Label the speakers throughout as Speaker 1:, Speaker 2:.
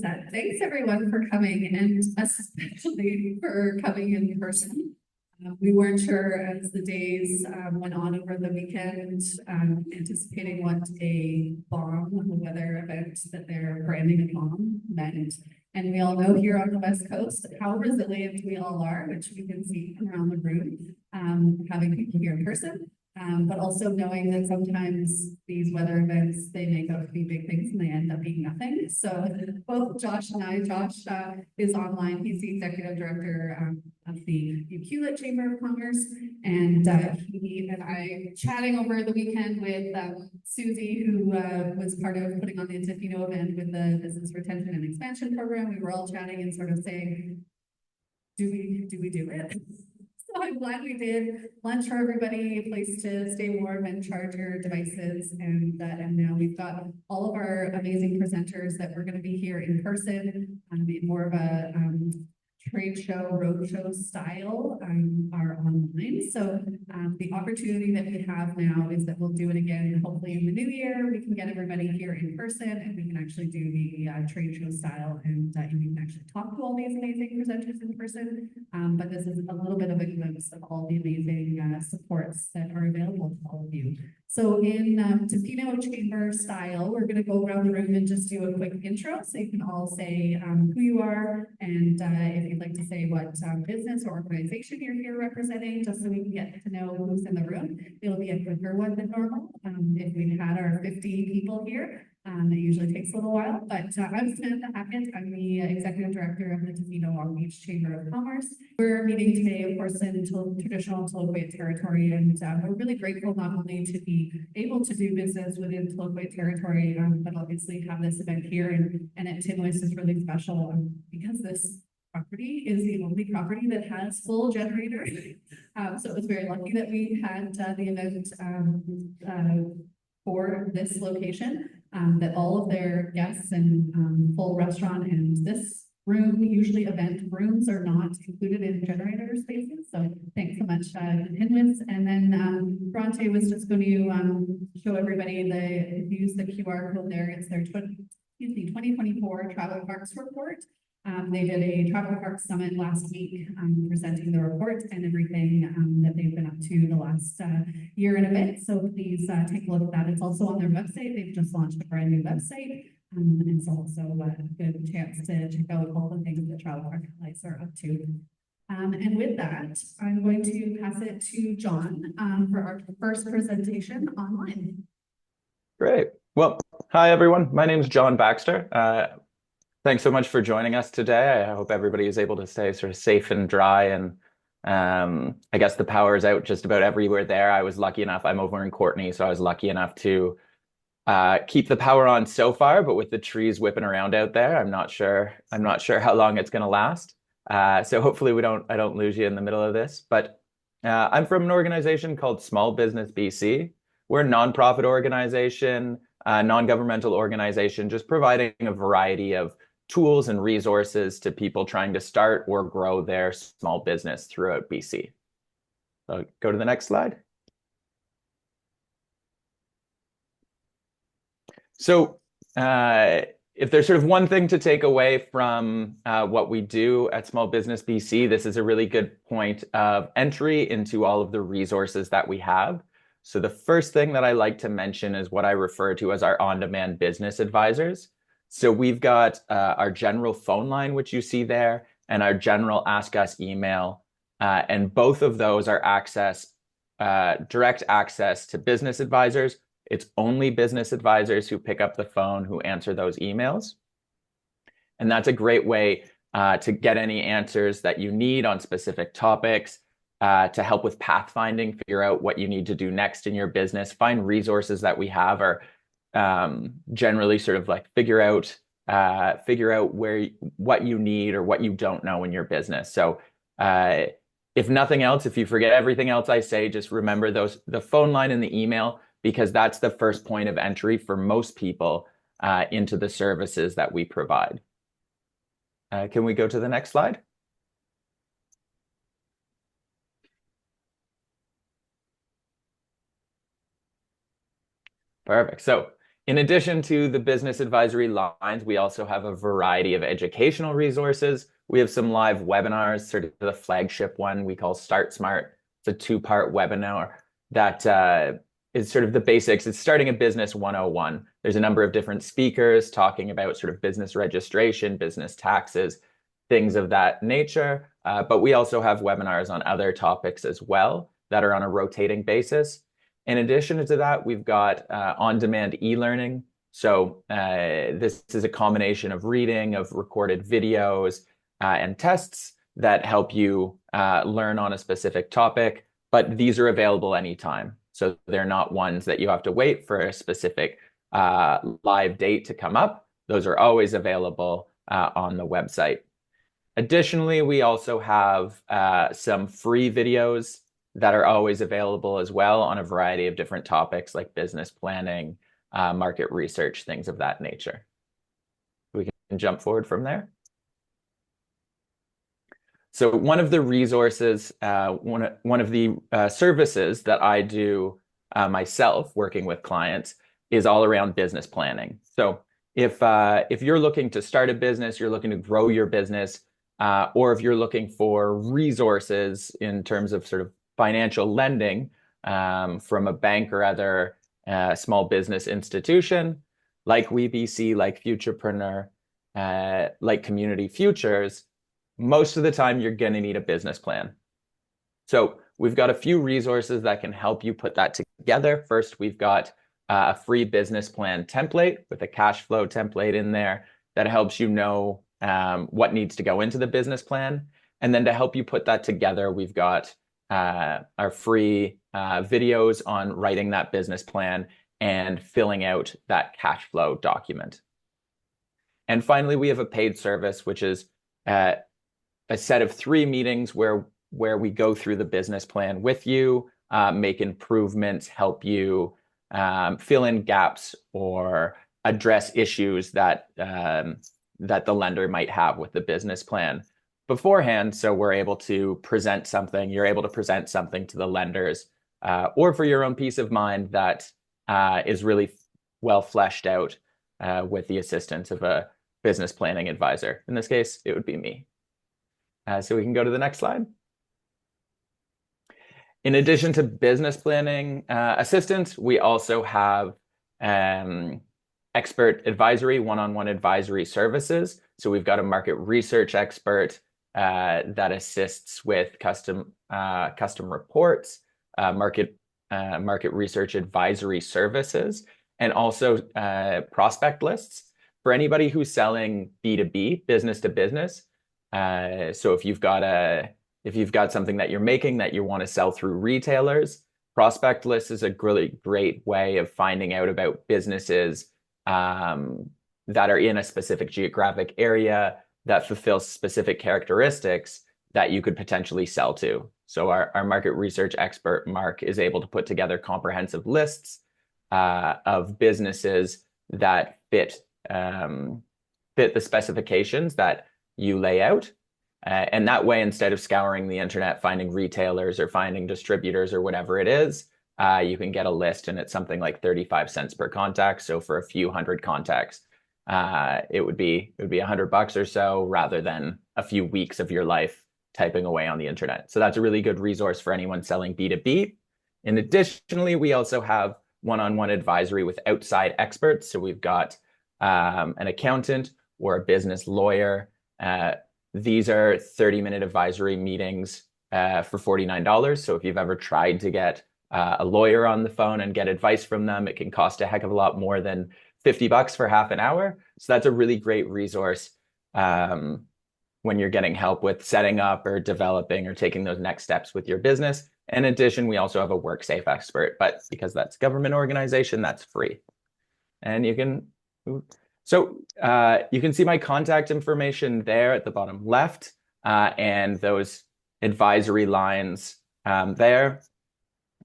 Speaker 1: Thanks everyone for coming and especially for coming in person. We weren't sure as the days went on over the weekend, anticipating what a bomb weather event that they're branding a bomb meant. And we all know here on the West Coast how resilient we all are, which we can see from around the room, having people here in person. But also knowing that sometimes these weather events, they make out to be big things and they end up being nothing. So both Josh and I, Josh is online. He's the executive director of the Hewlett Chamber of Commerce. And he and I chatting over the weekend with Susie, who was part of putting on the Tofino event with the Business Retention and Expansion Program. We were all chatting and sort of saying, do we do it? So I'm glad we did. Lunch for everybody, a place to stay warm and charge your devices. And now we've got all of our amazing presenters that we're going to be here in person, more of a trade show, roadshow style are online. So the opportunity that we have now is that we'll do it again, hopefully in the new year. We can get everybody here in person and we can actually do the trade show style and you can actually talk to all these amazing presenters in person. But this is a little bit of a glimpse of all the amazing supports that are available to all of you. So in Tofino Chamber style, we're going to go around the room and just do a quick intro so you can all say who you are and if you'd like to say what business or organization you're here representing, just so we can get to know who's in the room. It'll be a quicker one than normal. If we've had our 50 people here, it usually takes a little while, but I'm Samantha Hackett. I'm the Executive Director of the Tofino Long Beach Chamber of Commerce. We're meeting today, of course, in traditional Tloquet territory, and we're really grateful not only to be able to do business within Tloquet territory, but obviously have this event here, and at Tinwis is really special because this property is the only property that has full generator. So it was very lucky that we had the event for this location, that all of their guests and full restaurant and this room, usually event rooms are not included in generator spaces. So thanks so much to Hinwis. And then Bronte was just going to show everybody use the QR code there. It's their 2024 Travel Parks Report. They did a Travel Parks Summit last week, presenting the report and everything that they've been up to the last year and a bit. So please take a look at that. It's also on their website. They've just launched a brand new website. And it's also a good chance to check out all the things that Travel Park Lights are up to. And with that, I'm going to pass it to John for our first presentation online.
Speaker 2: Great. Well, hi, everyone. My name is John Baxter. Thanks so much for joining us today. I hope everybody is able to stay sort of safe and dry. And I guess the power is out just about everywhere there. I was lucky enough, I'm over in Courtenay, so I was lucky enough to keep the power on so far, but with the trees whipping around out there, I'm not sure how long it's going to last. So hopefully I don't lose you in the middle of this. But I'm from an organization called Small Business BC. We're a nonprofit organization, non-governmental organization, just providing a variety of tools and resources to people trying to start or grow their small business throughout BC. So go to the next slide. So if there's sort of one thing to take away from what we do at Small Business BC, this is a really good point of entry into all of the resources that we have. So the first thing that I like to mention is what I refer to as our on-demand business advisors. So we've got our general phone line, which you see there, and our general Ask Us email. And both of those are direct access to business advisors. It's only business advisors who pick up the phone, who answer those emails. And that's a great way to get any answers that you need on specific topics, to help with pathfinding, figure out what you need to do next in your business, find resources that we have, or generally sort of like figure out what you need or what you don't know in your business. So if nothing else, if you forget everything else I say, just remember the phone line and the email, because that's the first point of entry for most people into the services that we provide. Can we go to the next slide? Perfect. So In addition to the business advisory lines, we also have a variety of educational resources. We have some live webinars, sort of the flagship one we call Start Smart. It's a two-part webinar that is sort of the basics. It's starting a business 101. There's a number of different speakers talking about sort of business registration, business taxes, things of that nature. But we also have webinars on other topics as well that are on a rotating basis. In addition to that, we've got on-demand e-learning. So this is a combination of reading, of recorded videos, and tests that help you learn on a specific topic, but these are available anytime. So they're not ones that you have to wait for a specific live date to come up. Those are always available on the website. Additionally, we also have some free videos that are always available as well on a variety of different topics like business planning, market research, things of that nature. We can jump forward from there. So one of the resources, one of the services that I do myself working with clients is all around business planning. So if you're looking to start a business, you're looking to grow your business, or if you're looking for resources in terms of sort of financial lending from a bank or other small business institution, like WeBC, like Futurepreneur, like Community Futures, most of the time you're going to need a business plan. So we've got a few resources that can help you put that together. First, we've got a free business plan template with a cash flow template in there that helps you know what needs to go into the business plan. And then to help you put that together, we've got our free videos on writing that business plan and filling out that cash flow document. And finally, we have a paid service, which is a set of 3 meetings where we go through the business plan with you, make improvements, help you fill in gaps or address issues that the lender might have with the business plan beforehand. So we're able to present something, you're able to present something to the lenders, or for your own peace of mind that is really well fleshed out with the assistance of a business planning advisor. In this case, it would be me. So we can go to the next slide. In addition to business planning assistance, we also have expert advisory, one-on-one advisory services. So we've got a market research expert that assists with custom reports, market research advisory services, and also prospect lists for anybody who's selling B2B, business to business. So if you've got something that you're making that you want to sell through retailers, prospect list is a really great way of finding out about businesses that are in a specific geographic area that fulfill specific characteristics that you could potentially sell to. So our market research expert, Mark, is able to put together comprehensive lists of businesses that fit the specifications that you lay out. And that way, instead of scouring the internet, finding retailers or finding distributors or whatever it is, you can get a list and it's something like 35 cents per contact. So for a few hundred contacts, it would be $100 or so rather than a few weeks of your life typing away on the internet. So that's a really good resource for anyone selling B2B. And additionally, we also have one-on-one advisory with outside experts. So we've got an accountant or a business lawyer. These are 30-minute advisory meetings for $49. So if you've ever tried to get a lawyer on the phone and get advice from them, it can cost a heck of a lot more than $50 for half an hour. So that's a really great resource when you're getting help with setting up or developing or taking those next steps with your business. In addition, we also have a WorkSafe expert, but because that's a government organization, that's free. And you can see my contact information there at the bottom left, and those advisory lines there.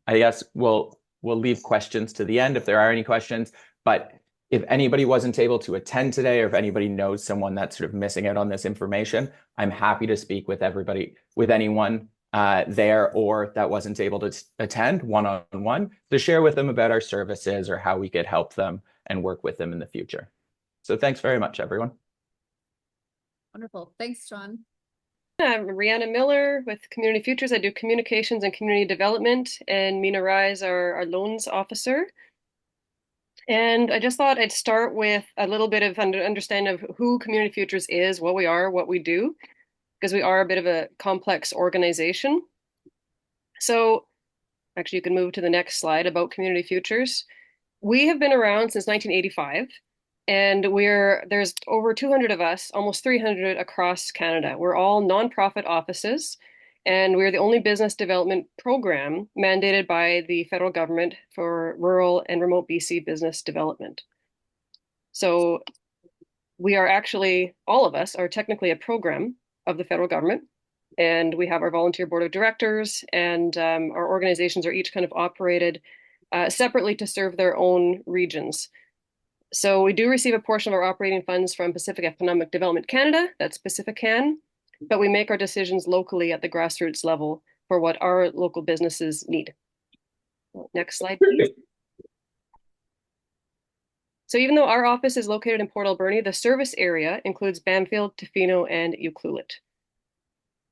Speaker 2: I guess we'll leave questions to the end if there are any questions, but if anybody wasn't able to attend today, or if anybody knows someone that's sort of missing out on this information, I'm happy to speak with anyone there or that wasn't able to attend one-on-one, to share with them about our services or how we could help them and work with them in the future. So thanks very much, everyone.
Speaker 1: Wonderful. Thanks, John.
Speaker 3: I'm Rihanna Miller with Community Futures. I do communications and community development, and Mina Rise, our loans officer. And I just thought I'd start with a little bit of understanding of who Community Futures is, what we are, what we do, because we are a bit of a complex organization. So actually, you can move to the next slide about Community Futures. We have been around since 1985, and there's over 200 of us, almost 300 across Canada. We're all nonprofit offices, and we're the only business development program mandated by the federal government for rural and remote BC business development. So we are actually, all of us are technically a program of the federal government, and we have our volunteer board of directors, and our organizations are each kind of operated separately to serve their own regions. So we do receive a portion of our operating funds from Pacific Economic Development Canada, that's PacifiCan, but we make our decisions locally at the grassroots level for what our local businesses need. Next slide, please. So even though our office is located in Port Alberni, the service area includes Bamfield, Tofino, and Ucluelet.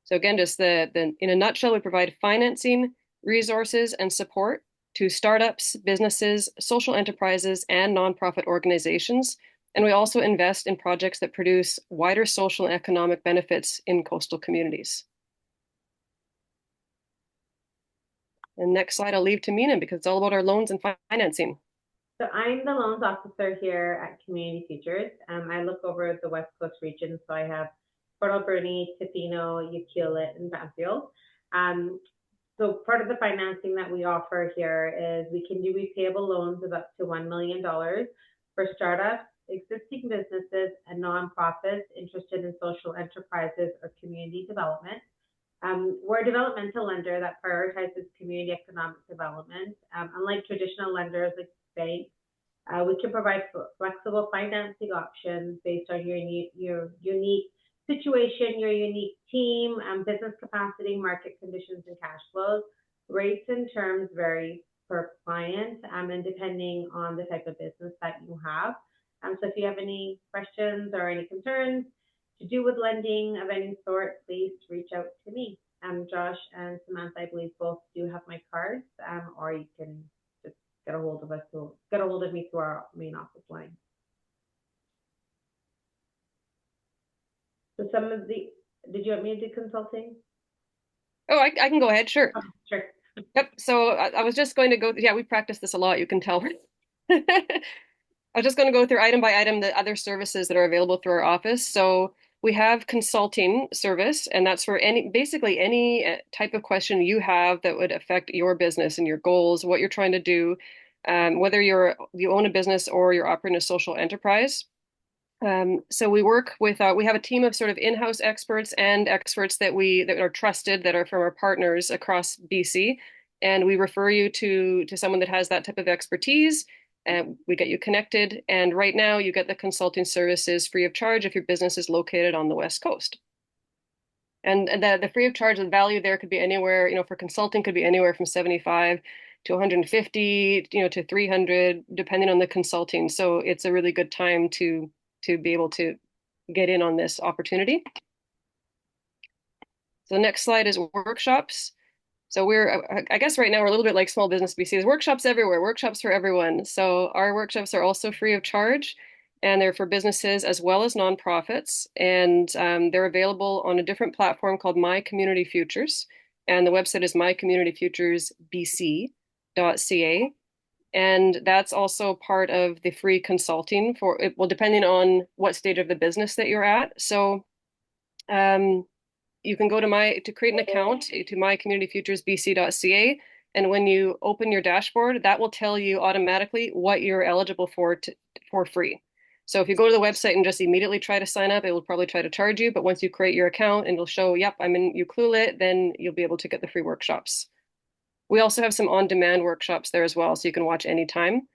Speaker 3: So again, just in a nutshell, we provide financing, resources, and support to startups, businesses, social enterprises, and nonprofit organizations. And we also invest in projects that produce wider social and economic benefits in coastal communities. And next slide, I'll leave to Mina because it's all about our loans and financing.
Speaker 4: So I'm the loans officer here at Community Futures. I look over the West Coast region, so I have Port Alberni, Tofino, Ucluelet, and Bamfield. So part of the financing that we offer here is we can do repayable loans of up to $1 million for startups, existing businesses, and nonprofits interested in social enterprises or community development. We're a developmental lender that prioritizes community economic development. Unlike traditional lenders like banks, we can provide flexible financing options based on your unique situation, your unique team, business capacity, market conditions, and cash flows. Rates and terms vary per client and depending on the type of business that you have. So if you have any questions or any concerns to do with lending of any sort, please reach out to me. Josh and Samantha, I believe, both do have my cards, or you can just get a hold of me through our main office line. So did you want me to do consulting?
Speaker 3: Oh, I can go ahead, sure.
Speaker 4: Oh, sure.
Speaker 3: Yep, so I was just going to go, yeah, we practice this a lot, you can tell. I was just going to go through item by item the other services that are available through our office. So we have consulting service, and that's for basically any type of question you have that would affect your business and your goals, what you're trying to do, whether you own a business or you're operating a social enterprise. So we work with, we have a team of sort of in-house experts and experts that are trusted, that are from our partners across BC. And we refer you to someone that has that type of expertise, and we get you connected. And right now you get the consulting services free of charge if your business is located on the West Coast. And the free of charge, the value there could be anywhere, for consulting could be anywhere from 75 to 150, to 300, depending on the consulting. So it's a really good time to be able to get in on this opportunity. So the next slide is workshops. So I guess right now we're a little bit like Small Business BC. There's workshops everywhere, workshops for everyone. So our workshops are also free of charge, and they're for businesses as well as nonprofits. And they're available on a different platform called My Community Futures. And the website is mycommunityfuturesbc.ca. And that's also part of the free consulting depending on what stage of the business that you're at. So you can go to create an account to mycommunityfuturesbc.ca. And when you open your dashboard, that will tell you automatically what you're eligible for free. So if you go to the website and just immediately try to sign up, it will probably try to charge you. But once you create your account and it'll show, yep, I'm in Ucluelet, then you'll be able to get the free workshops. We also have some on-demand workshops there as well, so you can watch anytime.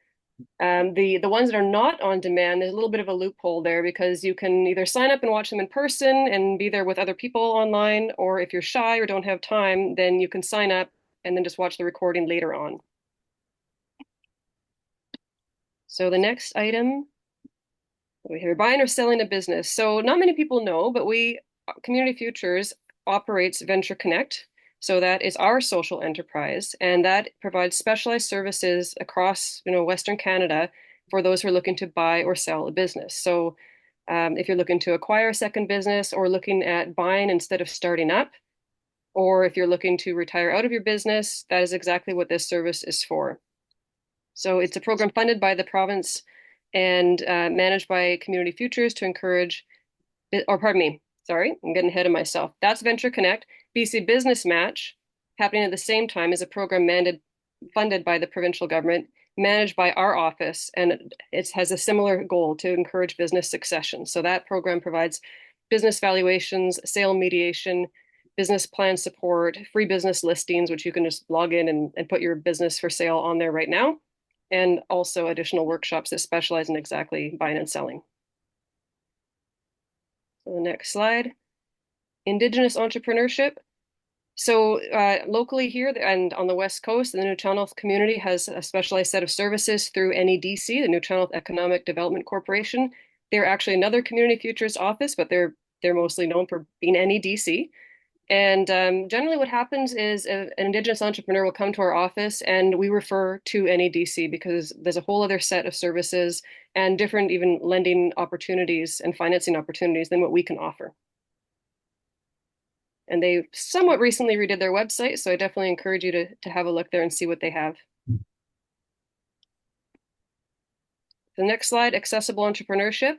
Speaker 3: The ones that are not on demand, there's a little bit of a loophole there because you can either sign up and watch them in person and be there with other people online, or if you're shy or don't have time, then you can sign up and then just watch the recording later on. So the next item, we have buying or selling a business. So not many people know, but Community Futures operates Venture Connect. So that is our social enterprise, and that provides specialized services across, Western Canada for those who are looking to buy or sell a business. So if you're looking to acquire a second business or looking at buying instead of starting up, or if you're looking to retire out of your business, that is exactly what this service is for. So it's a program funded by the province and managed by Community Futures to encourage, or pardon me, sorry, I'm getting ahead of myself. That's Venture Connect. BC Business Match, happening at the same time, is a program funded by the provincial government, managed by our office, and it has a similar goal to encourage business succession. So that program provides business valuations, sale mediation, business plan support, free business listings, which you can just log in and put your business for sale on there right now, and also additional workshops that specialize in exactly buying and selling. So the next slide, Indigenous entrepreneurship. So locally here and on the West Coast, the Newchannel community has a specialized set of services through NEDC, the Newchannel Economic Development Corporation. They're actually another Community Futures office, but they're mostly known for being NEDC. And generally what happens is an Indigenous entrepreneur will come to our office and we refer to NEDC because there's a whole other set of services and different even lending opportunities and financing opportunities than what we can offer. And they somewhat recently redid their website, so I definitely encourage you to have a look there and see what they have. The next slide, accessible entrepreneurship.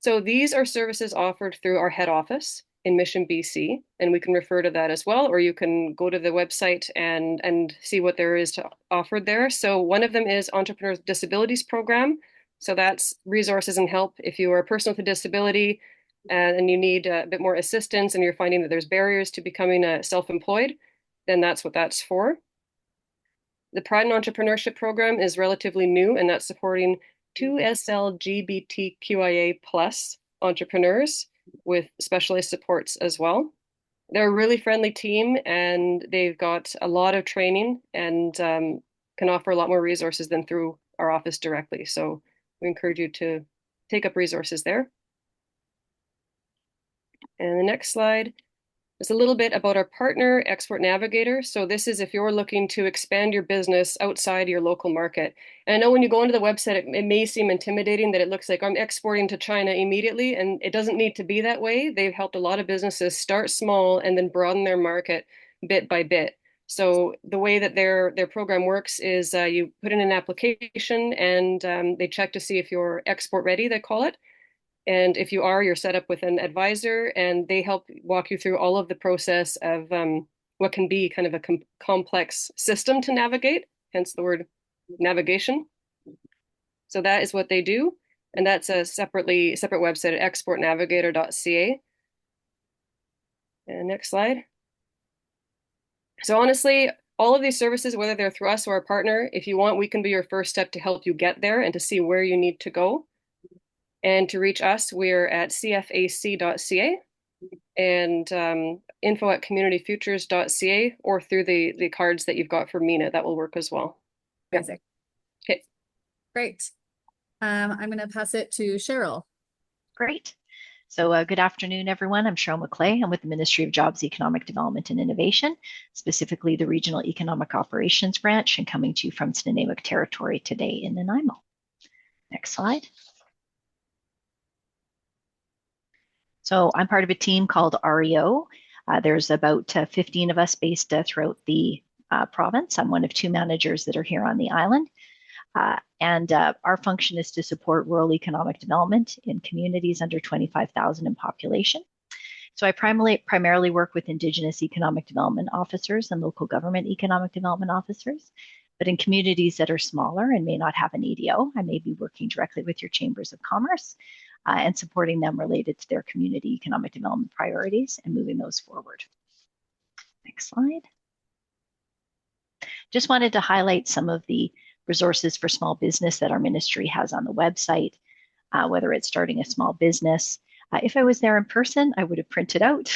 Speaker 3: So these are services offered through our head office in Mission, BC, and we can refer to that as well, or you can go to the website and see what there is to offer there. So one of them is Entrepreneurs Disabilities Program. So that's resources and help if you are a person with a disability and you need a bit more assistance and you're finding that there's barriers to becoming self-employed, then that's what that's for. The Pride in Entrepreneurship program is relatively new, and that's supporting 2 SLGBTQIA plus entrepreneurs with specialized supports as well. They're a really friendly team, and they've got a lot of training and can offer a lot more resources than through our office directly. So we encourage you to take up resources there. And the next slide is a little bit about our partner, Export Navigator. So this is if you're looking to expand your business outside your local market. And I know when you go into the website, it may seem intimidating that it looks like I'm exporting to China immediately, and it doesn't need to be that way. They've helped a lot of businesses start small and then broaden their market bit by bit. So the way that their program works is you put in an application and they check to see if you're export ready, they call it. And if you are, you're set up with an advisor, and they help walk you through all of the process of what can be kind of a complex system to navigate, hence the word navigation. So that is what they do. And that's a separate website at exportnavigator.ca. And next slide. So honestly, all of these services, whether they're through us or our partner, if you want, we can be your first step to help you get there and to see where you need to go. And to reach us, we're at cfac.ca and info@communityfutures.ca, or through the cards that you've got for Mina. That will work as well.
Speaker 5: Amazing.
Speaker 3: Okay.
Speaker 5: Great. I'm going to pass it to Cheryl.
Speaker 6: Great. So good afternoon, everyone. I'm Cheryl McClay. I'm with the Ministry of Jobs, Economic Development and Innovation, specifically the Regional Economic Operations Branch, and coming to you from Nunavut Territory today in Nanaimo. Next slide. So I'm part of a team called REO. There's about 15 of us based throughout the province. I'm one of 2 managers that are here on the island. And our function is to support rural economic development in communities under 25,000 in population. So I primarily work with Indigenous economic development officers and local government economic development officers. But in communities that are smaller and may not have an EDO, I may be working directly with your chambers of commerce and supporting them related to their community economic development priorities and moving those forward. Next slide. Just wanted to highlight some of the resources for small business that our ministry has on the website, whether it's starting a small business. If I was there in person, I would have printed out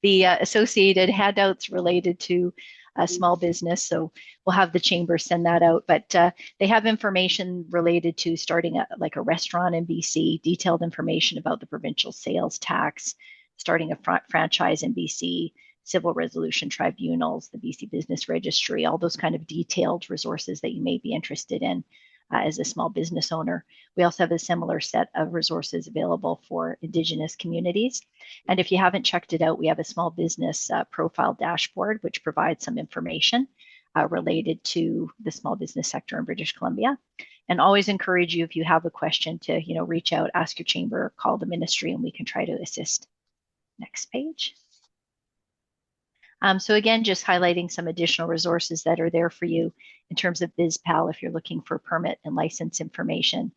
Speaker 6: the associated handouts related to a small business. So we'll have the chamber send that out. But they have information related to starting like a restaurant in BC, detailed information about the provincial sales tax, starting a franchise in BC, civil resolution tribunals, the BC Business Registry, all those kind of detailed resources that you may be interested in as a small business owner. We also have a similar set of resources available for Indigenous communities. And if you haven't checked it out, we have a small business profile dashboard, which provides some information related to the small business sector in British Columbia. And always encourage you, if you have a question, to reach out, ask your chamber, call the ministry, and we can try to assist. Next page. So again, just highlighting some additional resources that are there for you in terms of BizPal if you're looking for permit and license information,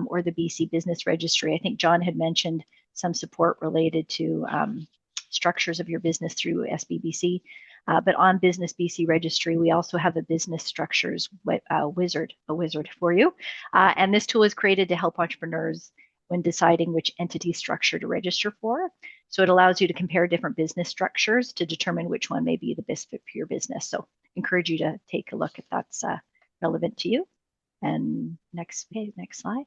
Speaker 6: or the BC Business Registry. I think John had mentioned some support related to structures of your business through SBBC. But on Business BC Registry, we also have a business structures wizard for you. And this tool is created to help entrepreneurs when deciding which entity structure to register for. So it allows you to compare different business structures to determine which one may be the best fit for your business. So encourage you to take a look if that's relevant to you. And next page, next slide.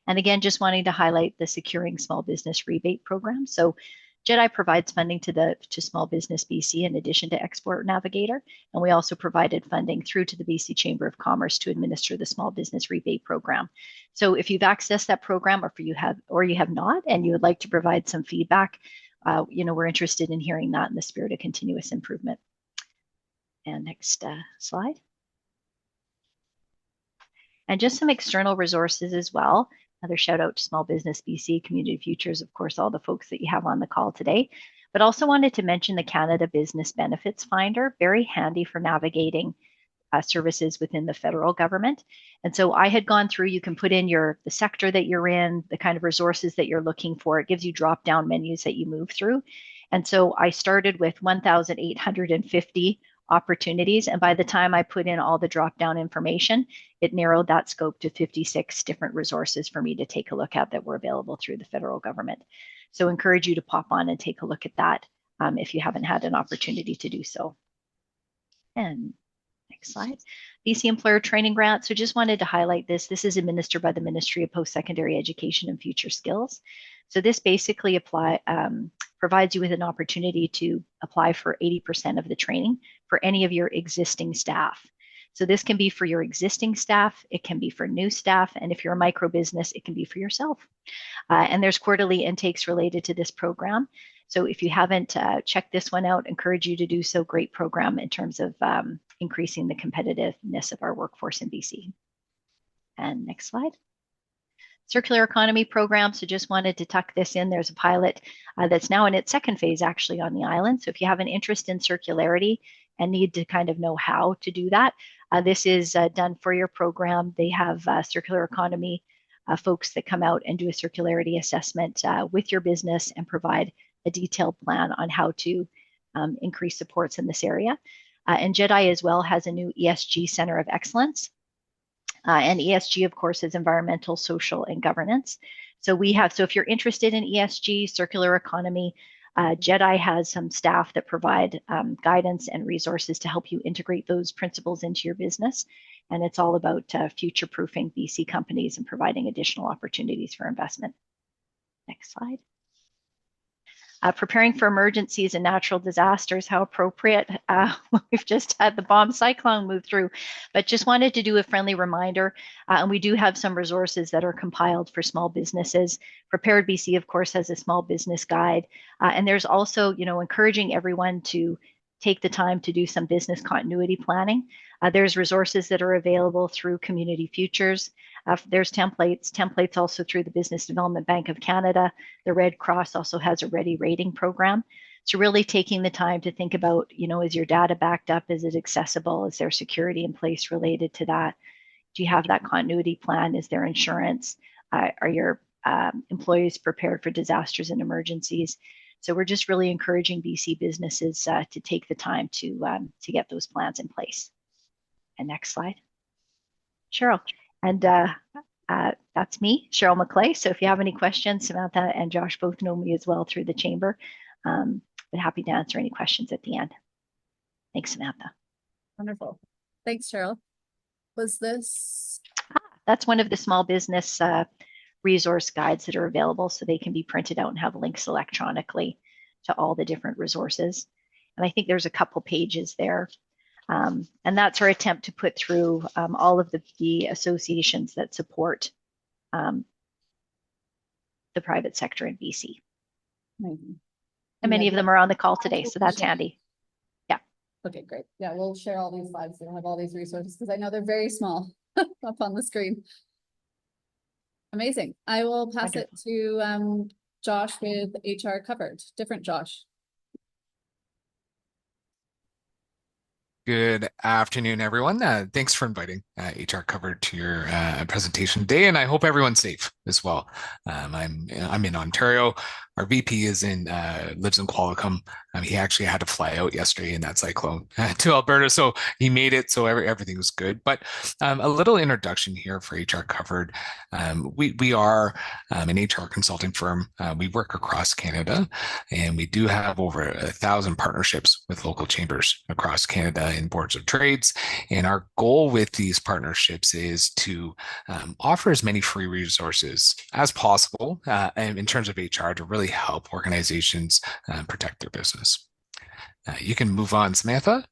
Speaker 6: And again, just wanting to highlight the Securing Small Business Rebate Program. So JEDI provides funding to Small Business BC in addition to Export Navigator, and we also provided funding through to the BC Chamber of Commerce to administer the Small Business Rebate Program. So if you've accessed that program, or you have not, and you would like to provide some feedback, we're interested in hearing that in the spirit of continuous improvement. And next slide. And just some external resources as well. Another shout out to Small Business BC, Community Futures, of course, all the folks that you have on the call today. But also wanted to mention the Canada Business Benefits Finder, very handy for navigating services within the federal government. And so I had gone through, you can put in the sector that you're in, the kind of resources that you're looking for. It gives you drop-down menus that you move through. And so I started with 1,850 opportunities. And by the time I put in all the drop-down information, it narrowed that scope to 56 different resources for me to take a look at that were available through the federal government. So encourage you to pop on and take a look at that if you haven't had an opportunity to do so. And next slide. BC Employer Training Grant. So just wanted to highlight this. This is administered by the Ministry of Post-Secondary Education and Future Skills. So this basically provides you with an opportunity to apply for 80% of the training for any of your existing staff. So this can be for your existing staff, it can be for new staff, and if you're a micro business, it can be for yourself. And there's quarterly intakes related to this program. So if you haven't checked this one out, encourage you to do so. Great program in terms of increasing the competitiveness of our workforce in BC. And next slide. Circular economy program. So just wanted to tuck this in. There's a pilot that's now in its second phase actually on the island. So if you have an interest in circularity and need to kind of know how to do that, this is done for your program. They have circular economy folks that come out and do a circularity assessment with your business and provide a detailed plan on how to increase supports in this area. And JEDI as well has a new ESG Center of Excellence. And ESG, of course, is environmental, social, and governance. So if you're interested in ESG, circular economy, JEDI has some staff that provide guidance and resources to help you integrate those principles into your business. And it's all about future-proofing BC companies and providing additional opportunities for investment. Next slide. Preparing for emergencies and natural disasters, how appropriate. We've just had the bomb cyclone move through, but just wanted to do a friendly reminder. And we do have some resources that are compiled for small businesses. Prepared BC, of course, has a small business guide. And there's also, encouraging everyone to take the time to do some business continuity planning. There's resources that are available through Community Futures. There's templates also through the Business Development Bank of Canada. The Red Cross also has a ready rating program. So really taking the time to think about, is your data backed up? Is it accessible? Is there security in place related to that? Do you have that continuity plan? Is there insurance? Are your employees prepared for disasters and emergencies? So we're just really encouraging BC businesses to take the time to get those plans in place. And next slide. Cheryl. And that's me, Cheryl McClay. So if you have any questions, Samantha and Josh both know me as well through the chamber. But happy to answer any questions at the end. Thanks, Samantha.
Speaker 5: Wonderful. Thanks, Cheryl. Was this?
Speaker 6: That's one of the small business resource guides that are available, so they can be printed out and have links electronically to all the different resources. And I think there's a couple pages there. And that's our attempt to put through all of the associations that support the private sector in BC.
Speaker 5: Mm-hmm.
Speaker 6: And many of them are on the call today, so that's handy. Yeah.
Speaker 5: Okay, great. Yeah, we'll share all these slides. We'll have all these resources because I know they're very small up on the screen. Amazing. I will pass it to Josh with HR covered. Different Josh.
Speaker 7: Good afternoon, everyone. Thanks for inviting HR Covered to your presentation today, and I hope everyone's safe as well. I'm in Ontario. Our VP lives in Qualicum. He actually had to fly out yesterday in that cyclone to Alberta, so he made it. So everything was good. But a little introduction here for HR Covered. We are an HR consulting firm. We work across Canada, and we do have over 1,000 partnerships with local chambers across Canada and boards of trades. And our goal with these partnerships is to offer as many free resources as possible in terms of HR to really help organizations protect their business. You can move on, Samantha.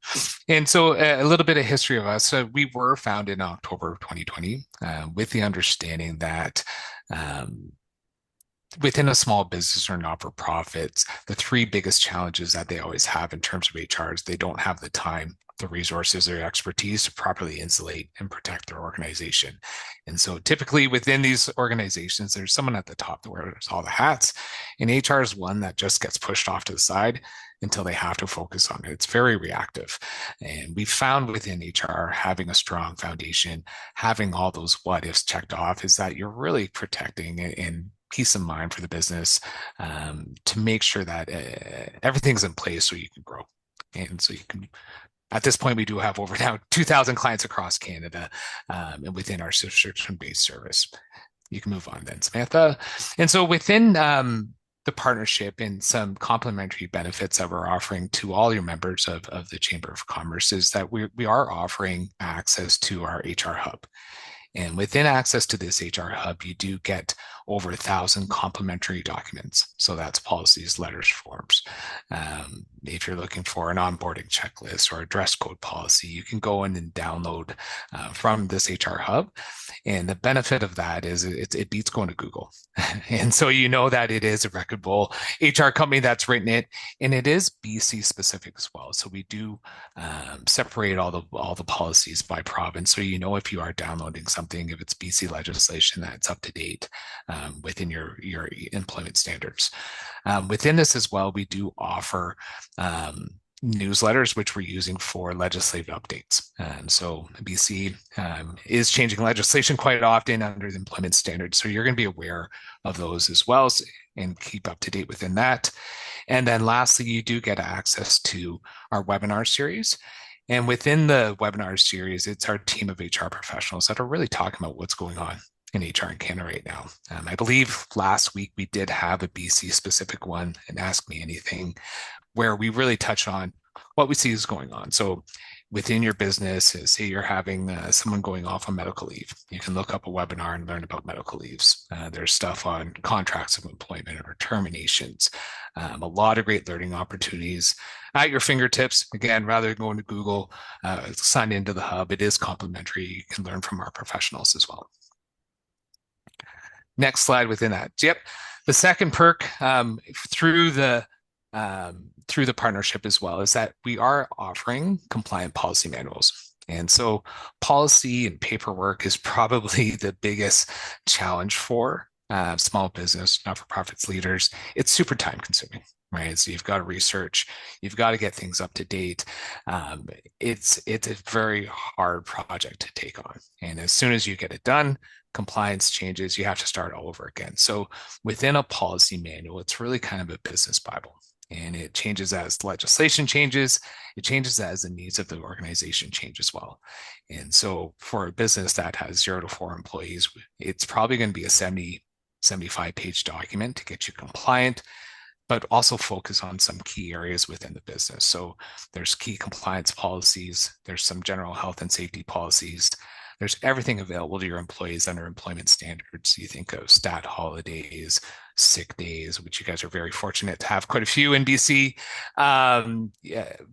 Speaker 7: And so a little bit of history of us. We were founded in October of 2020 with the understanding that within a small business or not-for-profits, the three biggest challenges that they always have in terms of HR is they don't have the time, the resources, or expertise to properly insulate and protect their organization. And so typically within these organizations, there's someone at the top that wears all the hats, and HR is one that just gets pushed off to the side until they have to focus on it. It's very reactive. And we found within HR, having a strong foundation, having all those what ifs checked off, is that you're really protecting and peace of mind for the business to make sure that everything's in place so you can grow. And so you can, at this point, we do have over now 2,000 clients across Canada and within our subscription-based service. You can move on then, Samantha. And so within the partnership and some complementary benefits that we're offering to all your members of the Chamber of Commerce is that we are offering access to our HR Hub. And within access to this HR Hub, you do get over 1,000 complementary documents. So that's policies, letters, forms. If you're looking for an onboarding checklist or a dress code policy, you can go in and download from this HR Hub. And the benefit of that is it beats going to Google. And so you know that it is a reputable HR company that's written it, and it is BC specific as well. So we do separate all the policies by province. So you know if you are downloading something, if it's BC legislation that's up to date within your employment standards. Within this as well, we do offer newsletters, which we're using for legislative updates. So BC is changing legislation quite often under the employment standards. So you're going to be aware of those as well and keep up to date within that. And then lastly, you do get access to our webinar series. And within the webinar series, it's our team of HR professionals that are really talking about what's going on in HR in Canada right now. I believe last week we did have a BC specific one, and Ask Me Anything, where we really touch on what we see is going on. So within your business, say you're having someone going off on medical leave, you can look up a webinar and learn about medical leaves. There's stuff on contracts of employment or terminations, a lot of great learning opportunities at your fingertips. Again, rather than going to Google, sign into the hub. It is complimentary. You can learn from our professionals as well. Next slide within that. Yep. The second perk through the partnership as well is that we are offering compliant policy manuals. And so policy and paperwork is probably the biggest challenge for small business, not-for-profits leaders. It's super time consuming, right? So you've got to research, you've got to get things up to date. It's a very hard project to take on. And as soon as you get it done, compliance changes, you have to start all over again. So within a policy manual, it's really kind of a business Bible. And it changes as legislation changes, it changes as the needs of the organization change as well. And so for a business that has 0 to 4 employees, it's probably going to be a 75-page document to get you compliant, but also focus on some key areas within the business. So there's key compliance policies, there's some general health and safety policies, there's everything available to your employees under employment standards. You think of stat holidays, sick days, which you guys are very fortunate to have quite a few in BC,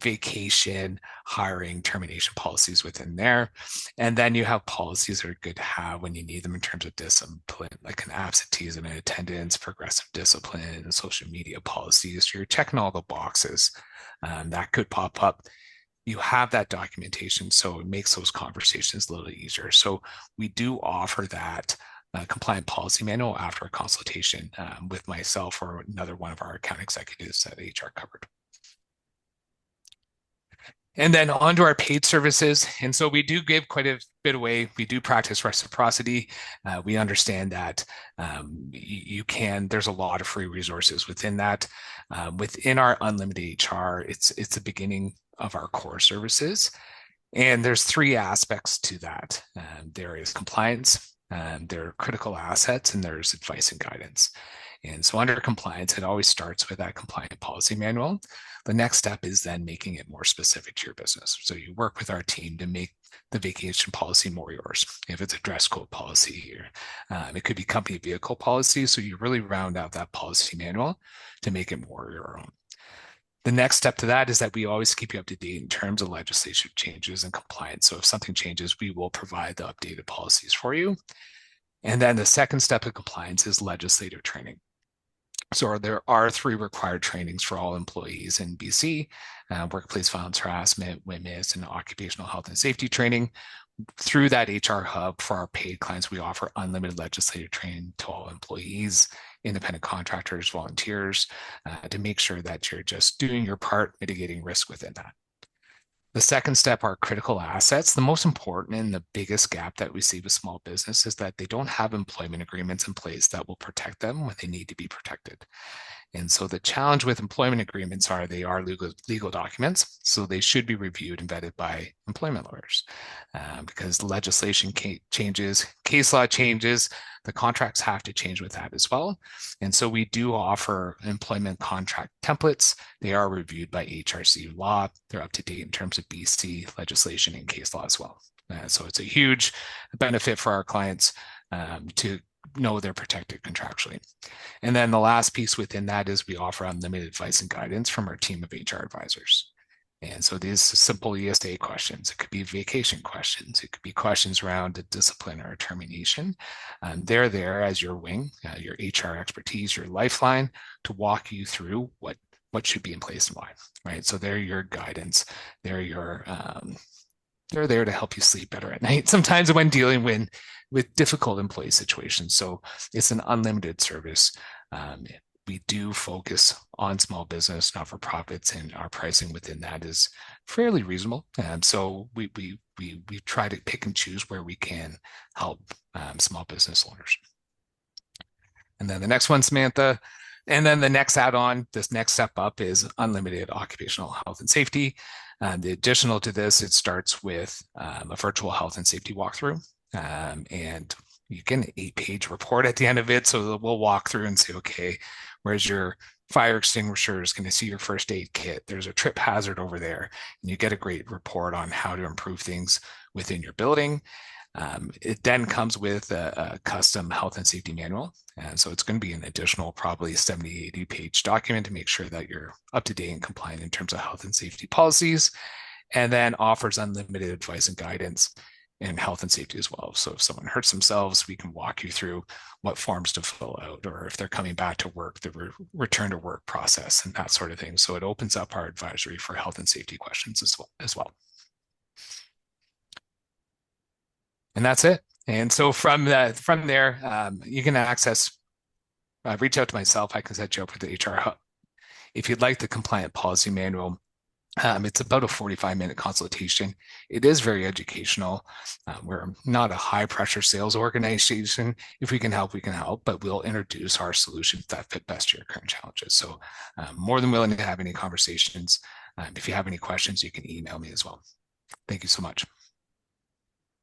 Speaker 7: vacation, hiring, termination policies within there. And then you have policies that are good to have when you need them in terms of discipline, like an absenteeism and attendance, progressive discipline, and social media policies. So you're checking all the boxes that could pop up. You have that documentation, so it makes those conversations a little easier. So we do offer that compliant policy manual after a consultation with myself or another one of our account executives at HR Covered. And then on to our paid services. And so we do give quite a bit away. We do practice reciprocity. We understand that there's a lot of free resources within that. Within our unlimited HR, it's the beginning of our core services. And there's 3 aspects to that. There is compliance, there are critical assets, and there's advice and guidance. And so under compliance, it always starts with that compliant policy manual. The next step is then making it more specific to your business. So you work with our team to make the vacation policy more yours. If it's a dress code policy here, it could be company vehicle policy. So you really round out that policy manual to make it more your own. The next step to that is that we always keep you up to date in terms of legislation changes and compliance. So if something changes, we will provide the updated policies for you. And then the second step of compliance is legislative training. So there are 3 required trainings for all employees in BC, workplace violence, harassment, WMIS, and occupational health and safety training. Through that HR hub for our paid clients, we offer unlimited legislative training to all employees, independent contractors, volunteers, to make sure that you're just doing your part, mitigating risk within that. The second step are critical assets. The most important and the biggest gap that we see with small business is that they don't have employment agreements in place that will protect them when they need to be protected. And so the challenge with employment agreements are they are legal documents, so they should be reviewed and vetted by employment lawyers. Because legislation changes, case law changes, the contracts have to change with that as well. And so we do offer employment contract templates. They are reviewed by HRC law. They're up to date in terms of BC legislation and case law as well. So it's a huge benefit for our clients to know they're protected contractually. And then the last piece within that is we offer unlimited advice and guidance from our team of HR advisors. And so these simple ESA questions, it could be vacation questions, it could be questions around a discipline or a termination. They're there as your wing, your HR expertise, your lifeline to walk you through what should be in place and why, right? So they're your guidance, they're there to help you sleep better at night, sometimes when dealing with difficult employee situations. So it's an unlimited service. We do focus on small business, not-for-profits, and our pricing within that is fairly reasonable. So we try to pick and choose where we can help small business owners. And then the next one, Samantha. And then the next add-on, this next step up is unlimited occupational health and safety. The additional to this, it starts with a virtual health and safety walkthrough. And you get an 8-page report at the end of it. So we'll walk through and say, okay, where's your fire extinguishers? Can I see your first aid kit? There's a trip hazard over there. And you get a great report on how to improve things within your building. It then comes with a custom health and safety manual. And so it's going to be an additional probably 70, 80-page document to make sure that you're up to date and compliant in terms of health and safety policies, and then offers unlimited advice and guidance in health and safety as well. So if someone hurts themselves, we can walk you through what forms to fill out, or if they're coming back to work, the return to work process and that sort of thing. So it opens up our advisory for health and safety questions as well. And that's it. And so from there, you can access, reach out to myself. I can set you up with the HR hub. If you'd like the compliant policy manual, It's about a 45-minute consultation. It is very educational. We're not a high-pressure sales organization. If we can help, we can help, but we'll introduce our solutions that fit best to your current challenges. So more than willing to have any conversations. If you have any questions, you can email me as well. Thank you so much.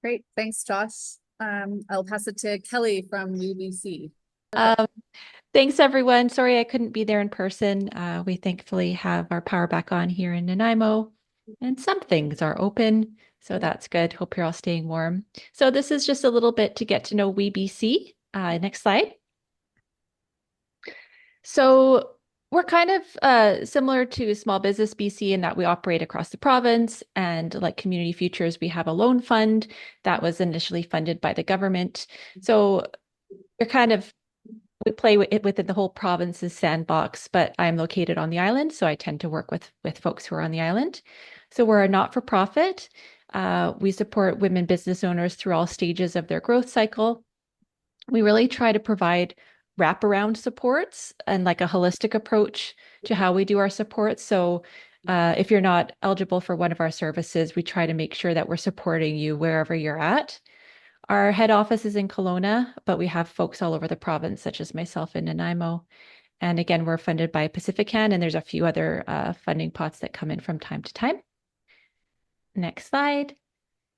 Speaker 5: Great, thanks, Josh. I'll pass it to Kelly from WeBC.
Speaker 8: Thanks, everyone. Sorry I couldn't be there in person. We thankfully have our power back on here in Nanaimo, and some things are open, so that's good. Hope you're all staying warm. So this is just a little bit to get to know WeBC. Next slide. So we're kind of similar to Small Business BC in that we operate across the province, and like Community Futures, we have a loan fund that was initially funded by the government. So we're kind of we play within the whole province's sandbox, but I'm located on the island, so I tend to work with folks who are on the island. So we're a not-for-profit. We support women business owners through all stages of their growth cycle. We really try to provide wraparound supports and like a holistic approach to how we do our support. So if you're not eligible for one of our services, we try to make sure that we're supporting you wherever you're at. Our head office is in Kelowna, but we have folks all over the province, such as myself in Nanaimo. And again, we're funded by Pacifican, and there's a few other funding pots that come in from time to time. Next slide.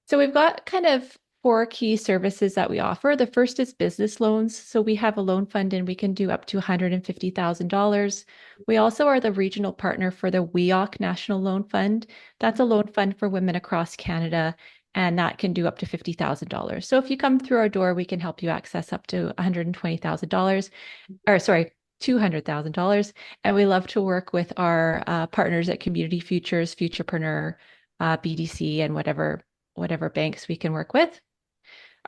Speaker 8: So we've got kind of 4 key services that we offer. The first is business loans. So we have a loan fund and we can do up to $150,000. We also are the regional partner for the WEOC National Loan Fund. That's a loan fund for women across Canada, and that can do up to $50,000. So if you come through our door, we can help you access up to $120,000, or sorry, $200,000. And we love to work with our partners at Community Futures, Futurepreneur, BDC, and whatever banks we can work with.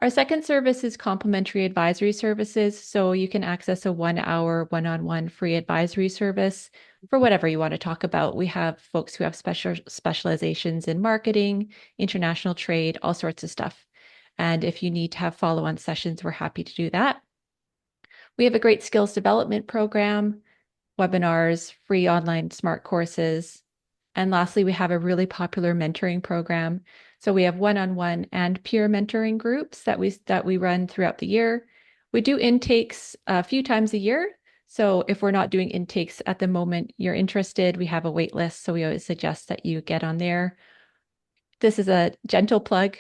Speaker 8: Our second service is complimentary advisory services. So you can access a 1-hour, one-on-one free advisory service for whatever you want to talk about. We have folks who have specializations in marketing, international trade, all sorts of stuff. And if you need to have follow-on sessions, we're happy to do that. We have a great skills development program, webinars, free online smart courses. And lastly, we have a really popular mentoring program. So we have one-on-one and peer mentoring groups that we run throughout the year. We do intakes a few times a year. So if we're not doing intakes at the moment you're interested, we have a wait list. So we always suggest that you get on there. This is a gentle plug.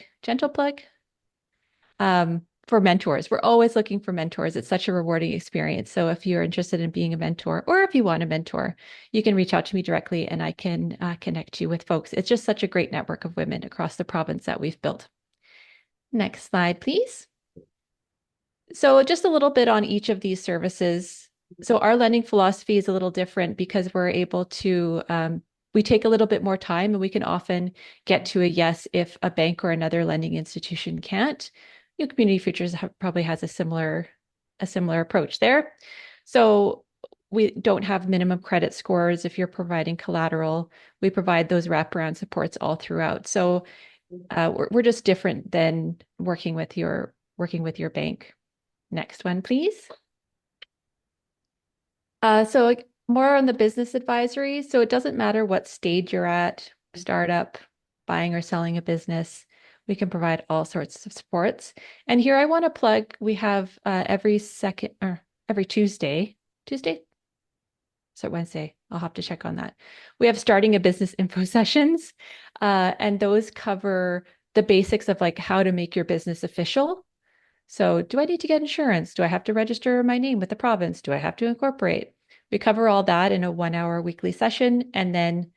Speaker 8: For mentors. We're always looking for mentors. It's such a rewarding experience. So if you're interested in being a mentor, or if you want a mentor, you can reach out to me directly and I can connect you with folks. It's just such a great network of women across the province that we've built. Next slide, please. So just a little bit on each of these services. So our lending philosophy is a little different because we're able to, we take a little bit more time, and we can often get to a yes if a bank or another lending institution can't. Community Futures probably has a similar approach there. So we don't have minimum credit scores if you're providing collateral. We provide those wraparound supports all throughout. So we're just different than working with your bank. Next one, please. So more on the business advisory. So it doesn't matter what stage you're at, startup, buying or selling a business. We can provide all sorts of supports. And here I want to plug, we have every Tuesday. So Wednesday, I'll have to check on that. We have starting a business info sessions, and those cover the basics of like how to make your business official. So do I need to get insurance? Do I have to register my name with the province? Do I have to incorporate? We cover all that in a 1-hour weekly session, and then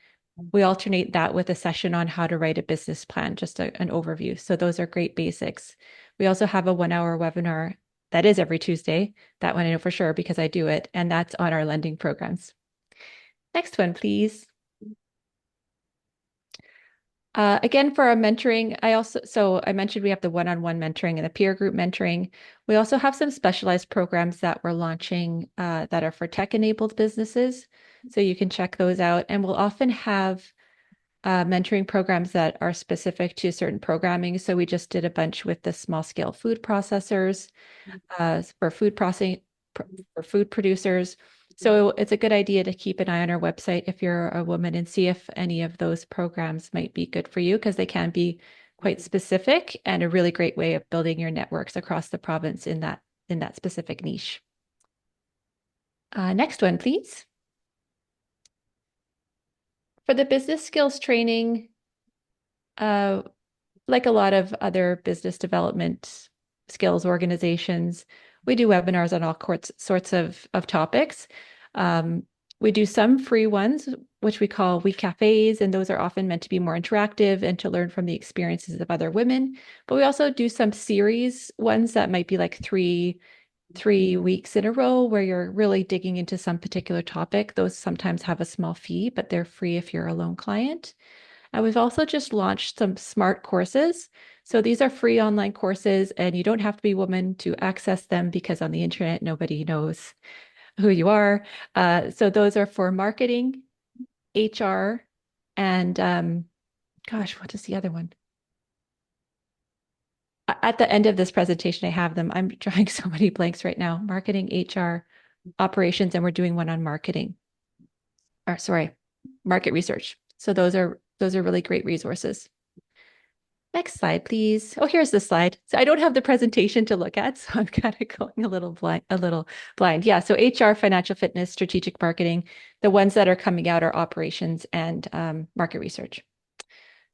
Speaker 8: we alternate that with a session on how to write a business plan, just an overview. So those are great basics. We also have a 1-hour webinar that is every Tuesday. That one I know for sure because I do it, and that's on our lending programs. Next one, please. Again, for our mentoring, I mentioned we have the one-on-one mentoring and the peer group mentoring. We also have some specialized programs that we're launching that are for tech-enabled businesses. So you can check those out. And we'll often have mentoring programs that are specific to certain programming. So we just did a bunch with the small-scale food processors for food producers. So it's a good idea to keep an eye on our website if you're a woman and see if any of those programs might be good for you, because they can be quite specific and a really great way of building your networks across the province in that specific niche. Next one, please. For the business skills training, like a lot of other business development skills organizations, we do webinars on all sorts of topics. We do some free ones, which we call week cafes, and those are often meant to be more interactive and to learn from the experiences of other women. But we also do some series ones that might be like three weeks in a row where you're really digging into some particular topic. Those sometimes have a small fee, but they're free if you're a lone client. And we've also just launched some smart courses. So these are free online courses, and you don't have to be a woman to access them, because on the internet, nobody knows who you are. So those are for marketing, HR, and gosh, what is the other one? At the end of this presentation, I have them. I'm drawing so many blanks right now. Marketing, HR, operations, and we're doing one on marketing. Or sorry, market research. So those are really great resources. Next slide, please. Oh, here's the slide. So I don't have the presentation to look at, so I'm kind of going a little blind. Yeah, so HR, financial fitness, strategic marketing. The ones that are coming out are operations and market research.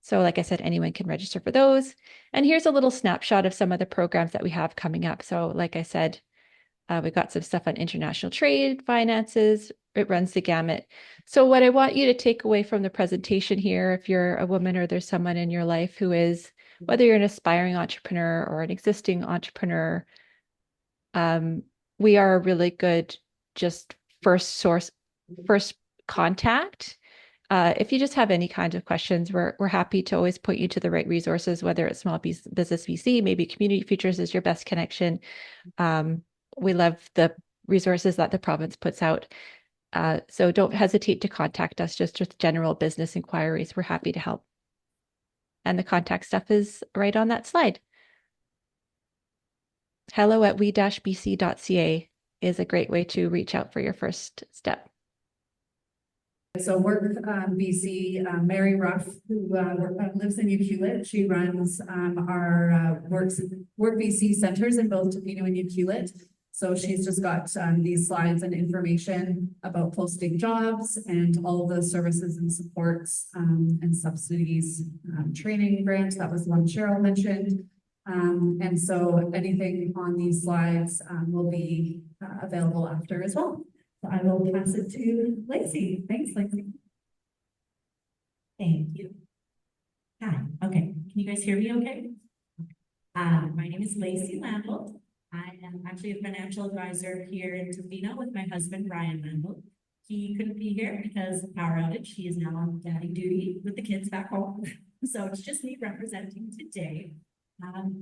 Speaker 8: So like I said, anyone can register for those. And here's a little snapshot of some of the programs that we have coming up. So like I said, we've got some stuff on international trade, finances. It runs the gamut. So what I want you to take away from the presentation here, if you're a woman or there's someone in your life who is, whether you're an aspiring entrepreneur or an existing entrepreneur, we are a really good just first contact. If you just have any kind of questions, we're happy to always point you to the right resources, whether it's Small Business BC, maybe Community Futures is your best connection. We love the resources that the province puts out. So don't hesitate to contact us just with general business inquiries. We're happy to help. And the contact stuff is right on that slide. hello@we-bc.ca is a great way to reach out for your first step.
Speaker 1: So WorkBC, Mary Ruff, who lives in Ucluelet, she runs our WorkBC centers in both Tofino and Ucluelet. So she's just got these slides and information about posting jobs and all the services and supports and subsidies, training grants. That was the one Cheryl mentioned. And so anything on these slides will be available after as well. So I will pass it to Lacey. Thanks, Lacey.
Speaker 9: Thank you. Hi, okay. Can you guys hear me okay? My name is Lacey Landolt. I am actually a financial advisor here in Tofino with my husband, Ryan Landolt. He couldn't be here because of power outage. He is now on daddy duty with the kids back home. So it's just me representing today.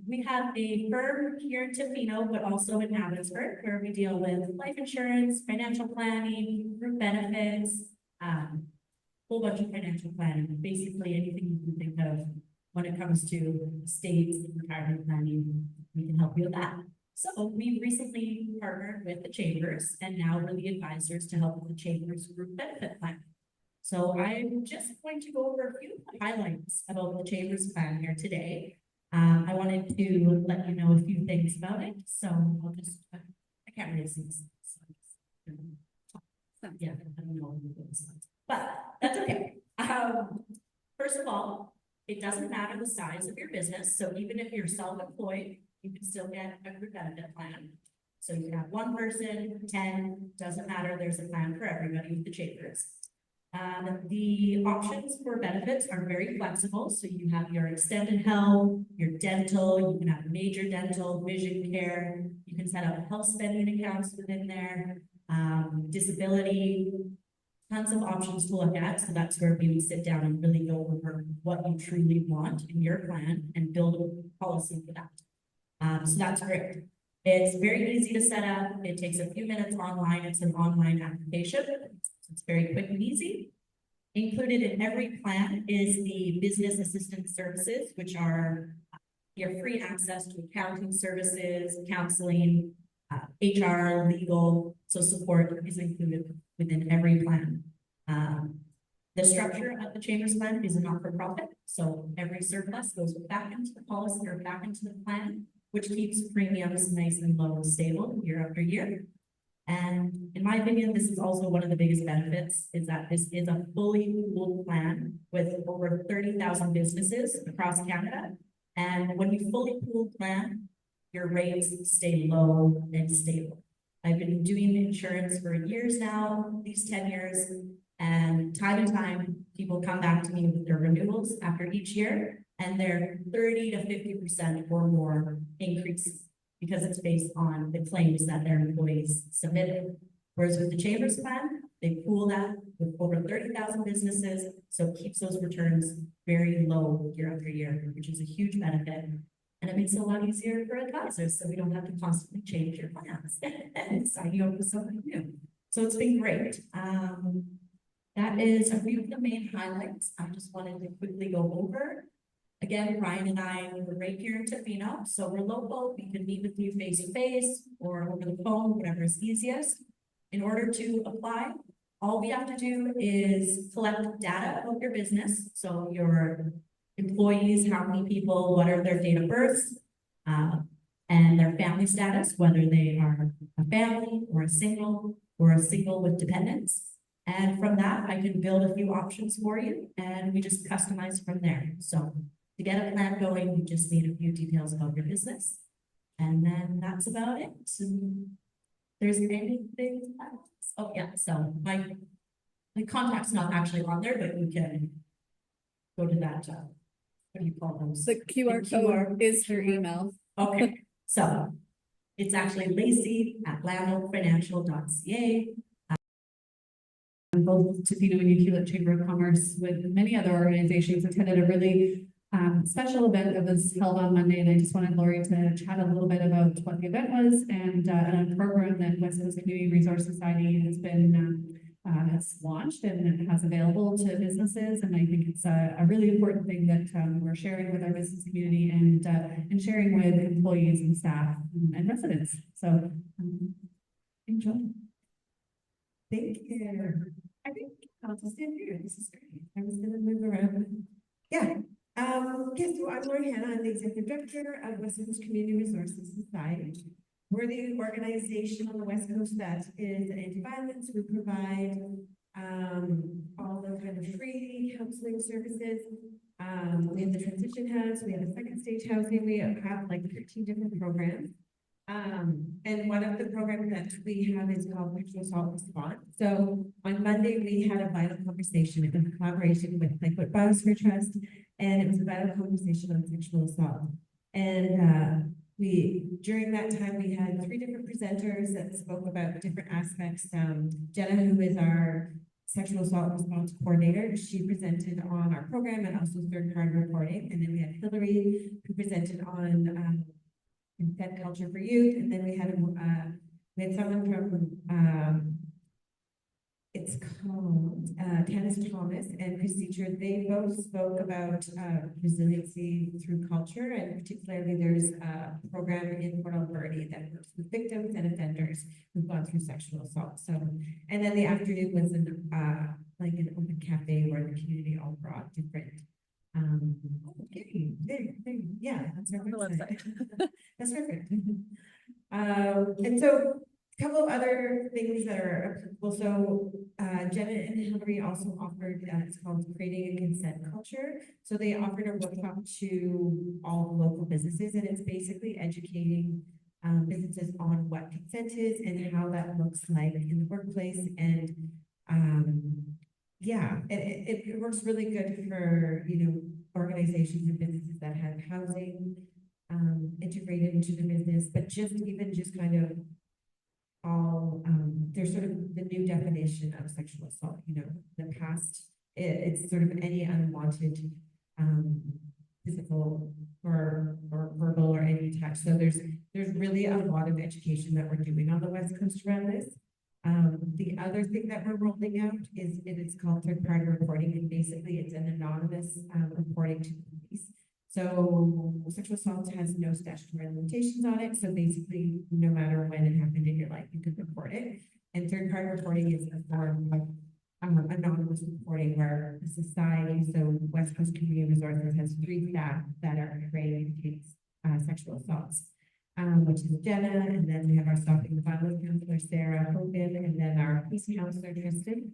Speaker 9: We have a firm here in Tofino, but also in Abbotsford, where we deal with life insurance, financial planning, group benefits, whole bunch of financial planning, basically anything you can think of when it comes to estates and retirement planning. We can help you with that. So we recently partnered with the Chambers, and now we're the advisors to help with the Chambers group benefit plan. So I'm just going to go over a few highlights about the Chambers plan here today. I wanted to let you know a few things about it. So I'll just, I can't really see this. Yeah, I don't know, but that's okay. First of all, it doesn't matter the size of your business. So even if you're self-employed, you can still get a group benefit plan. So you can have one person, 10, doesn't matter. There's a plan for everybody with the Chambers. The options for benefits are very flexible. So you have your extended health, your dental, you can have major dental, vision care, you can set up health spending accounts within there, disability, tons of options to look at. So that's where we would sit down and really go over what you truly want in your plan and build a policy for that. So that's great. It's very easy to set up. It takes a few minutes online. It's an online application. It's very quick and easy. Included in every plan is the business assistance services, which are your free access to accounting services, counseling, HR, legal, so support is included within every plan. The structure of the Chamber's plan is a not-for-profit, so every surplus goes back into the policy or back into the plan, which keeps premiums nice and low and stable year after year. And in my opinion, this is also one of the biggest benefits, is that this is a fully pooled plan with over 30,000 businesses across Canada. And when you fully pool plan, your rates stay low and stable. I've been doing insurance for years now, these 10 years, and time, people come back to me with their renewals after each year, and they're 30 to 50% or more increases because it's based on the claims that their employees submitted. Whereas with the Chamber's plan, they pool that with over 30,000 businesses, so it keeps those returns very low year after year, which is a huge benefit. And it makes it a lot easier for advisors, so we don't have to constantly change your plans and sign you up with something new. So it's been great. That is a few of the main highlights I just wanted to quickly go over. Again, Ryan and I were right here in Tofino, so we're local. We can meet with you face to face or over the phone, whatever is easiest. In order to apply, all we have to do is collect data about your business. So your employees, how many people, what are their date of births, and their family status, whether they are a family or a single with dependents. And from that, I can build a few options for you, and we just customize from there. So to get a plan going, we just need a few details about your business. And then that's about it. So there's anything else? Oh yeah, so my contact's not actually on there, but you can go to that, what do you call those?
Speaker 5: The QR code is her email.
Speaker 9: Okay, so it's actually Lacey@landoltfinancial.ca. Both Tofino and Ukilet Chamber of Commerce with many other organizations attended a really special event that was held on Monday, and I just wanted Lori to chat a little bit about what the event was and a program that West Coast Community Resource Society has been has launched and has available to businesses, and I think it's a really important thing that we're sharing with our business community and sharing with employees and staff and residents. So enjoy.
Speaker 10: Thank you. I think I'll just stand here. This is great. I was going to move around. Yeah. Yes, so I'm Lori Hanna. I'm the Executive Director of West Coast Community Resources Society. We're the organization on the West Coast that is anti-violence. We provide all the kind of free counseling services. We have the transition house. We have a second stage housing. We have like 13 different programs. And one of the programs that we have is called Sexual Assault Response. So on Monday, we had a vital conversation. It was a collaboration with Clayoquot Biosphere Trust, and it was a vital conversation on sexual assault. And during that time, we had 3 different presenters that spoke about different aspects. Jenna, who is our Sexual Assault Response Coordinator, she presented on our program and also third-party reporting. And then we had Hillary, who presented on consent culture for youth, and then we had someone from it's called Dennis Thomas and Procedure. They both spoke about resiliency through culture, and particularly there's a program in Port Alberni that works with victims and offenders who've gone through sexual assault. So, and then the afternoon was like an open cafe where the community all brought different. Okay, there, yeah, that's our website. That's perfect. And so a couple of other things that are applicable. So Jenna and Hillary also offered, it's called Creating a Consent Culture. So they offered a workshop to all the local businesses, and it's basically educating businesses on what consent is and how that looks like in the workplace. And yeah, it works really good for, organizations and businesses that have housing integrated into the business, but just kind of all, there's sort of the new definition of sexual assault. The past, it's sort of any unwanted physical or verbal or any touch. So there's really a lot of education that we're doing on the West Coast around this. The other thing that we're rolling out is called third-party reporting, and basically it's an anonymous reporting to the police. So sexual assault has no statutory limitations on it. So basically, no matter when it happened in your life, you could report it. And third-party reporting is a form of anonymous reporting where the society, so West Coast Community Resources has 3 staff that are trained in sexual assaults, which is Jenna, and then we have our stopping the violence counselor, Sarah Hogan, and then our peace counselor, Tristan.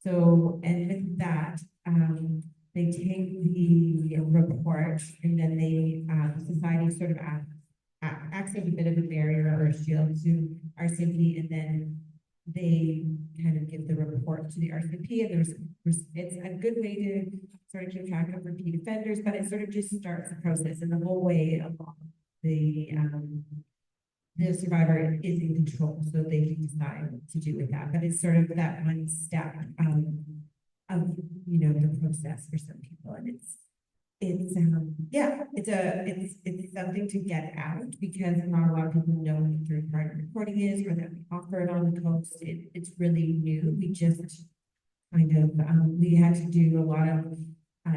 Speaker 10: So, and with that, they take the report and then they, the society sort of acts as a bit of a barrier or a shield to RCMP, and then they kind of give the report to the RCMP, and it's a good way to sort of keep track of repeat offenders, but it sort of just starts the process, and the whole way along the survivor is in control, so they can decide what to do with that. But it's sort of that one step of you know, the process for some people, and it's something to get out, because not a lot of people know what third-party reporting is, or that we offer it on the coast. It's really new. We just kind of we had to do a lot of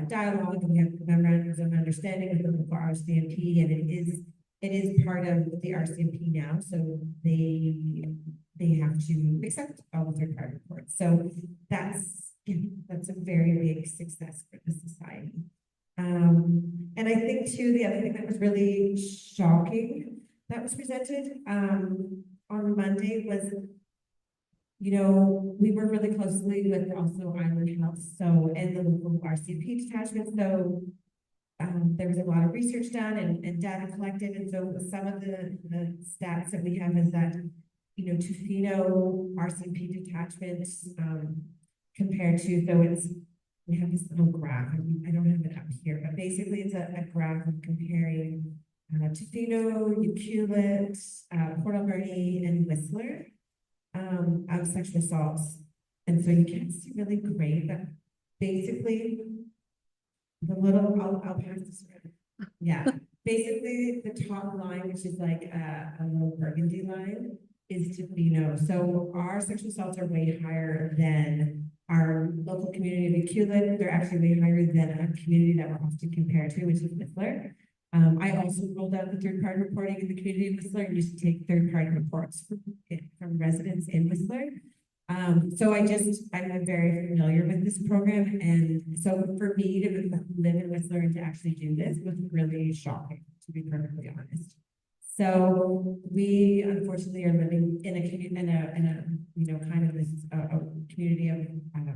Speaker 10: dialogue, and we have memorandums of understanding with the local RCMP, and it is part of the RCMP now, so they have to accept all the third-party reports. So that's a very big success for the society. And I think too, the other thing that was really shocking that was presented on Monday was, you know, we work really closely with also Island Health, so, and the local RCMP detachment. So there was a lot of research done and data collected, and so some of the stats that we have is that, you know, Tofino RCMP detachments compared to, so it's, we have this little graph, and I don't have it up here, but basically it's a graph of comparing Tofino, Ucluelet, Port Alberni, and Whistler of sexual assaults. And so you can't see really great, but basically the little, I'll pass this around. Yeah, basically the top line, which is like a little burgundy line, is Tofino. So our sexual assaults are way higher than our local community of Ucluelet. They're actually way higher than a community that we're often compared to, which is Whistler. I also rolled out the third-party reporting in the community of Whistler and used to take third-party reports from residents in Whistler. So I'm very familiar with this program, and so for me to live in Whistler and to actually do this was really shocking, to be perfectly honest. So we unfortunately are living in a you know, kind of this a community of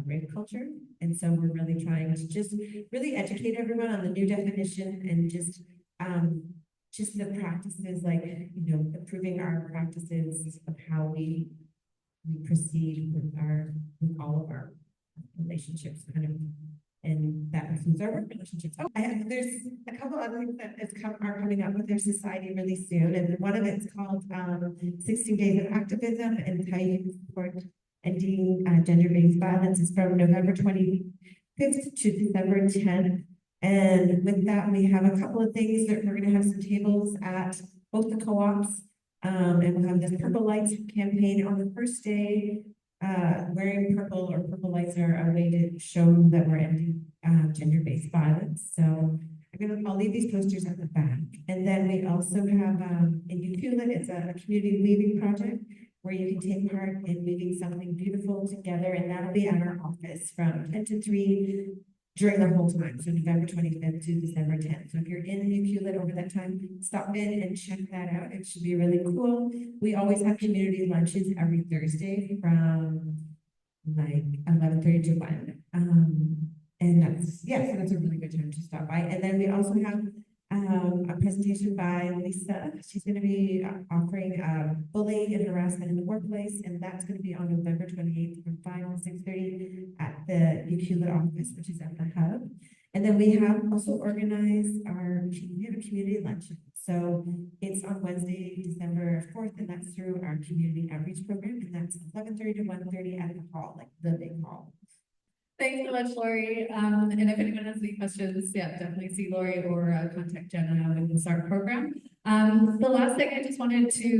Speaker 10: rape culture, and so we're really trying to just really educate everyone on the new definition, and just the practices, like, you know, improving our practices of how we proceed with all of our relationships, kind of. And that includes our work relationships. Oh, there's a couple other things that are coming up with their society really soon. And one of it's called 16 Days of Activism and How You Can Support Ending Gender-Based Violence. Is from November 25th to December 10th. And with that, we have a couple of things that we're going to have some tables at both the co-ops. And we'll have this Purple Lights campaign on the first day. Wearing purple or purple lights are a way to show that we're ending gender-based violence. So I'll leave these posters at the back. And then we also have in Ucluelet, it's a community weaving project where you can take part in weaving something beautiful together, and that'll be at our office from 10 to 3 during the whole time, so November 25th to December 10th. So if you're in Ucluelet over that time, stop in and check that out. It should be really cool. We always have community lunches every Thursday from like 11:30 to 1. And that's, yeah, so that's a really good time to stop by. And then we also have a presentation by Lisa. She's going to be offering bullying and harassment in the workplace, and that's going to be on November 28th from 5 to 6:30 at the Ucluelet office, which is at the hub. And then we have also organized we have a community luncheon. So it's on Wednesday, December 4th, and that's through our community outreach program, and that's 11:30 to 1:30 at the hall, like the big hall.
Speaker 1: Thanks so much, Lori. And if anyone has any questions, yeah, definitely see Lori or contact Jenna with the SARP program. The last thing I just wanted to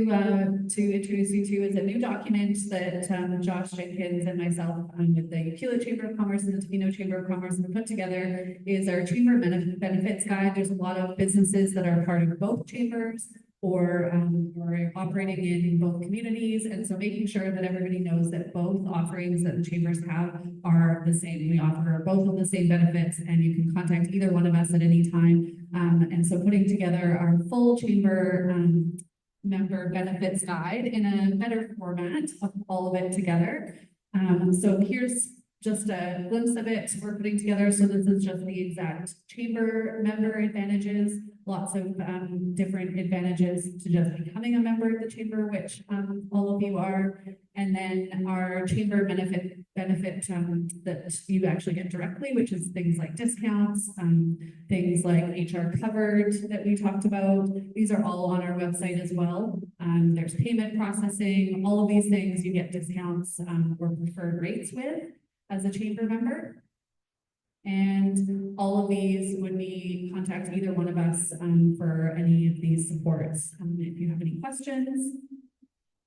Speaker 1: introduce you to is a new document that Josh Jenkins and myself with the Hewlett Chamber of Commerce and the Tofino Chamber of Commerce have put together is our chamber benefits guide. There's a lot of businesses that are part of both chambers or operating in both communities, and so making sure that everybody knows that both offerings that the chambers have are the same. We offer both of the same benefits, and you can contact either one of us at any time. And so putting together our full chamber member benefits guide in a better format of all of it together. So here's just a glimpse of it we're putting together. So this is just the exact chamber member advantages, lots of different advantages to just becoming a member of the chamber, which all of you are. And then our chamber benefit that you actually get directly, which is things like discounts, things like HR covered that we talked about. These are all on our website as well. There's payment processing, all of these things you get discounts or preferred rates with as a chamber member. And all of these would be contact either one of us for any of these supports if you have any questions.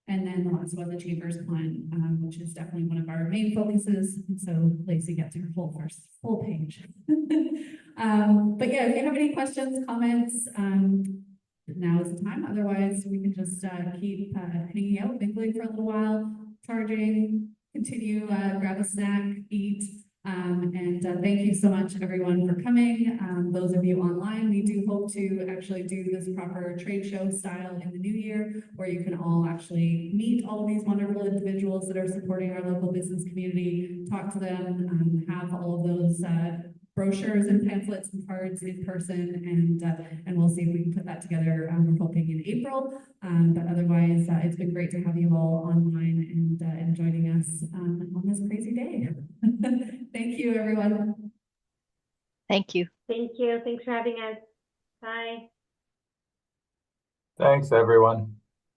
Speaker 1: And then the last one, the Chambers Plan, which is definitely one of our main focuses. And so Lacey gets her full page. But yeah, if you have any questions, comments, now is the time. Otherwise, we can just keep hanging out, mingling for a little while, charging, continue, grab a snack, eat. And thank you so much, everyone, for coming. Those of you online, we do hope to actually do this proper trade show style in the new year, where you can all actually meet all of these wonderful individuals that are supporting our local business community, talk to them, have all of those brochures and pamphlets and cards in person, and we'll see if we can put that together. We're hoping in April, but otherwise, it's been great to have you all online and joining us on this crazy day. Thank you, everyone.
Speaker 6: Thank you.
Speaker 4: Thank you. Thanks for having us. Bye.
Speaker 11: Thanks, everyone.